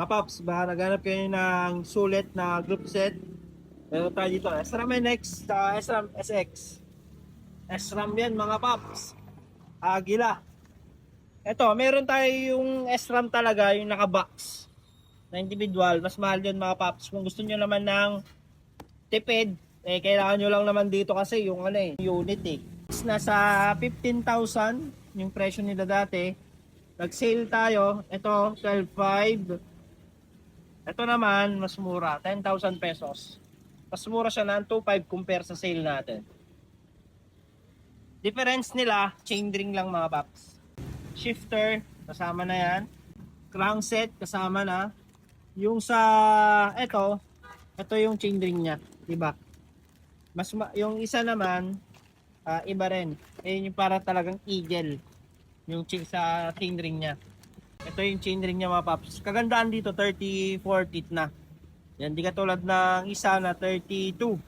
Mga paps, baka naghanap kayo ng sulit na group set. Meron tayo dito, SRAM NX, SRAM SX. SRAM yan mga paps. Agila. Ito, meron tayo yung SRAM talaga, yung naka-box na individual. Mas mahal yun mga paps. Kung gusto nyo naman ng tipid, kailangan nyo lang naman dito kasi yung unit Nasa 15,000 yung presyo nila dati. Nag-sale tayo. Ito, 12,500. Ito naman, mas mura. 10,000 pesos. Mas mura siya ng 2,500 compare sa sale natin. Difference nila, chain ring lang mga paps. Shifter, kasama na yan. Crankset, kasama na. Yung sa, ito yung chain ring niya. Diba? Yung isa naman, iba rin. Yung para talagang eagle. Yung sa chain ring niya. Ito yung chain ring niya mga paps. Kagandaan dito 34 teeth na. Yan, di katulad ng isa na 32.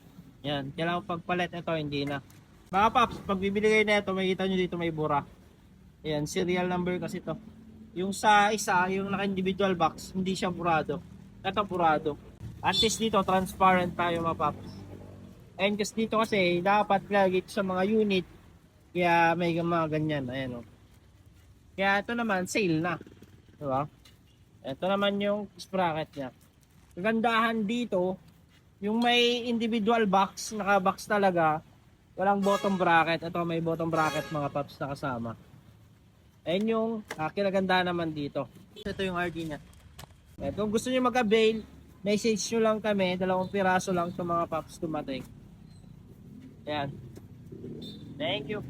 Yan, kailangan pagpalit ito hindi na. Mga paps, pag bibili kayo na ito, makikita nyo dito may bura. Yan, serial number kasi to. Yung sa isa, yung naka-individual box, hindi siya burado. Ito burado. At least dito, transparent tayo mga paps. And kasi dito kasi, dapat lagi ito sa mga unit. Kaya may mga ganyan. Ayan o. Kaya ito naman, sale na. Diba? Ito naman yung sprocket niya. Kagandahan dito, yung may individual box, naka-box talaga, walang bottom bracket. Ito may bottom bracket mga paps na kasama. Ayan yung kinagandahan naman dito. Ito yung RD niya. Kung gusto niyo mag-avail, message nyo lang kami. 2 piraso lang itong mga paps dumating. Ayan. Thank you.